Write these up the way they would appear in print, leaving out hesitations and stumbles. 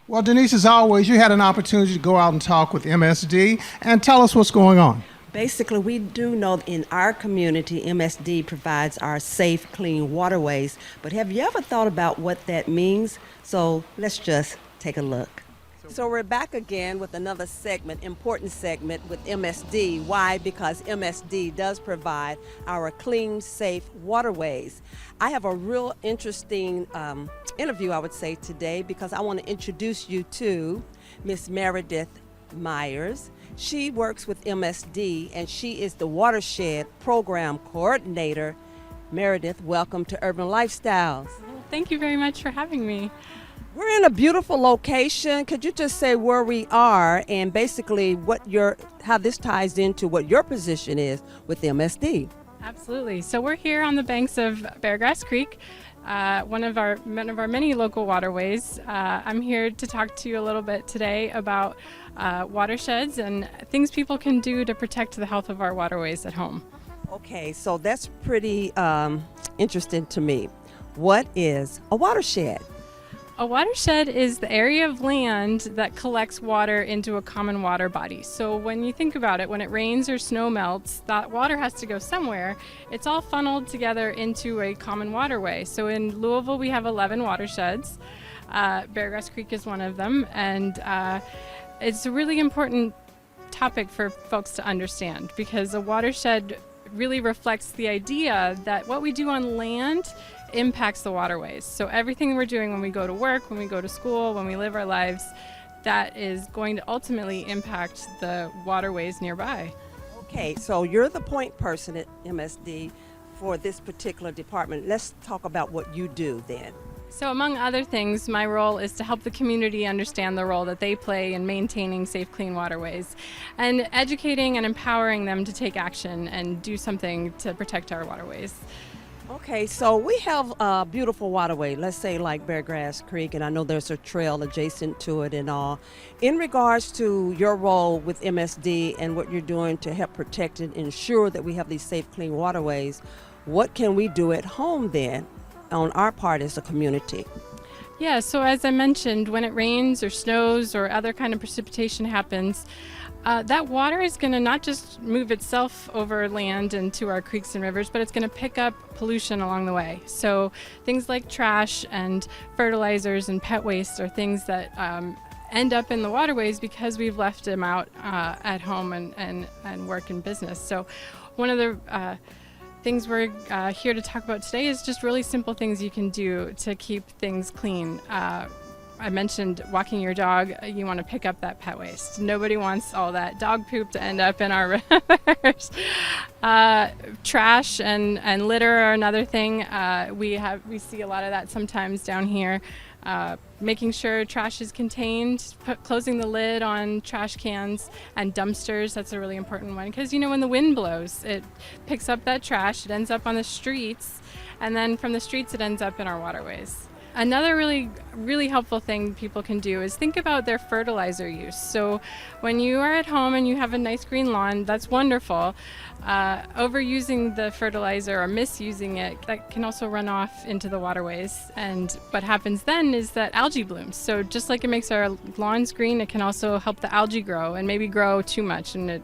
Well, Denise, as always, you had an opportunity to go out and talk with MSD and tell us what's going on. Basically, we do know in our community, MSD provides our safe, clean waterways. But have you ever thought about what that means? So let's just take a look. So we're back again with another segment, important segment with MSD. Why? Because MSD does provide our clean, safe waterways. I have a real interesting interview, I would say, today because I want to introduce you to Miss Meredith Myers. She works with MSD and she is the Watershed Program Coordinator. Meredith, welcome to Urban Lifestylez. Thank you very much for having me. We're in a beautiful location. Could you just say where we are and basically how this ties into what your position is with MSD? Absolutely. So we're here on the banks of Beargrass Creek, one of our many local waterways. I'm here to talk to you a little bit today about watersheds and things people can do to protect the health of our waterways at home. Okay, so that's pretty interesting to me. What is a watershed? A watershed is the area of land that collects water into a common water body. So when you think about it, when it rains or snow melts, that water has to go somewhere. It's all funneled together into a common waterway. So in Louisville, we have 11 watersheds. Beargrass Creek is one of them. And it's a really important topic for folks to understand because a watershed really reflects the idea that what we do on land impacts the waterways. So everything we're doing when we go to work, when we go to school, when we live our lives, that is going to ultimately impact the waterways nearby. Okay, so you're the point person at MSD for this particular department. Let's talk about what you do then. So among other things, my role is to help the community understand the role that they play in maintaining safe, clean waterways and educating and empowering them to take action and do something to protect our waterways. Okay, so we have a beautiful waterway, let's say like Beargrass Creek, and I know there's a trail adjacent to it and all. In regards to your role with MSD and what you're doing to help protect and ensure that we have these safe, clean waterways, what can we do at home then on our part as a community? Yeah, so as I mentioned, when it rains or snows or other kind of precipitation happens, that water is going to not just move itself over land into our creeks and rivers, but it's going to pick up pollution along the way. So things like trash and fertilizers and pet waste are things that end up in the waterways because we've left them out at home and work and business. So one of the things we're here to talk about today is just really simple things you can do to keep things clean. I mentioned walking your dog, you want to pick up that pet waste. Nobody wants all that dog poop to end up in our rivers. Trash and litter are another thing. We see a lot of that sometimes down here. Making sure trash is contained, closing the lid on trash cans and dumpsters, that's a really important one because when the wind blows, it picks up that trash, it ends up on the streets, and then from the streets it ends up in our waterways. Another really helpful thing people can do is think about their fertilizer use. So when you are at home and you have a nice green lawn, that's wonderful. Overusing the fertilizer or misusing it, that can also run off into the waterways. And what happens then is that algae blooms. So just like it makes our lawns green, it can also help the algae grow and maybe grow too much, and it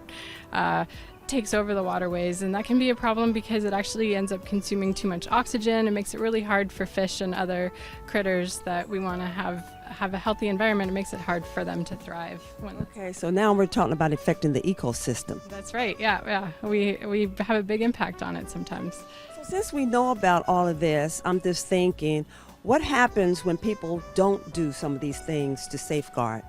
takes over the waterways, and that can be a problem because it actually ends up consuming too much oxygen. It makes it really hard for fish and other critters that we want to have a healthy environment. It makes it hard for them to thrive. Okay, so now we're talking about affecting the ecosystem. That's right. Yeah. We have a big impact on it sometimes. So since we know about all of this, I'm just thinking, what happens when people don't do some of these things to safeguard?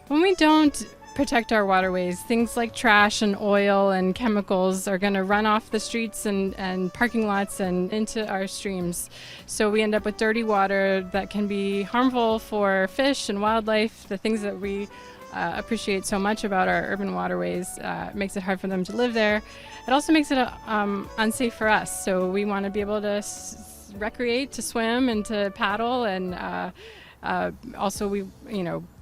When we don't protect our waterways, things like trash and oil and chemicals are going to run off the streets and parking lots and into our streams. So we end up with dirty water that can be harmful for fish and wildlife, the things that we appreciate so much about our urban waterways. Makes it hard for them to live there. It also makes it unsafe for us. So we want to be able to recreate, to swim and to paddle, and also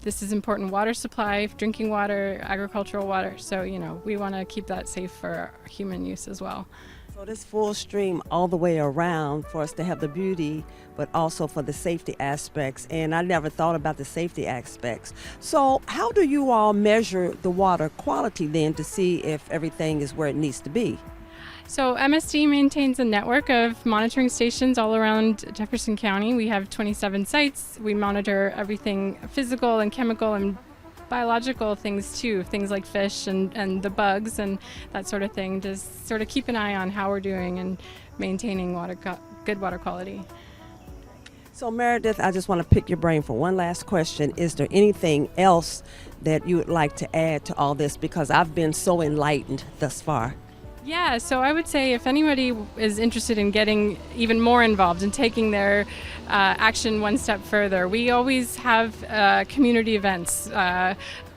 this is important water supply, drinking water, agricultural water. So we want to keep that safe for human use as well. So So this full stream all the way around for us to have the beauty, but also for the safety aspects. And I never thought about the safety aspects. So how do you all measure the water quality then to see if everything is where it needs to be? So MSD maintains a network of monitoring stations all around Jefferson County. We have 27 sites. We monitor everything physical and chemical and biological things too, things like fish and the bugs and that sort of thing, to sort of keep an eye on how we're doing and maintaining good water quality. So Meredith, I just want to pick your brain for one last question. Is there anything else that you would like to add to all this? Because I've been so enlightened thus far. Yeah, so I would say if anybody is interested in getting even more involved and taking their action one step further, we always have community events.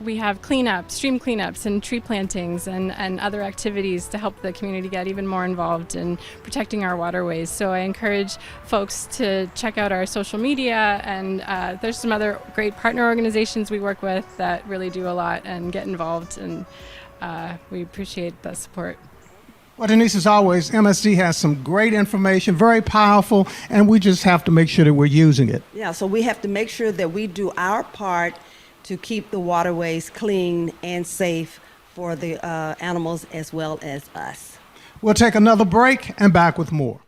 We have cleanups, stream cleanups, and tree plantings and other activities to help the community get even more involved in protecting our waterways. So I encourage folks to check out our social media, and there's some other great partner organizations we work with that really do a lot and get involved, and we appreciate the support. Well, Denise, as always, MSD has some great information, very powerful, and we just have to make sure that we're using it. Yeah, so we have to make sure that we do our part to keep the waterways clean and safe for the animals as well as us. We'll take another break and back with more.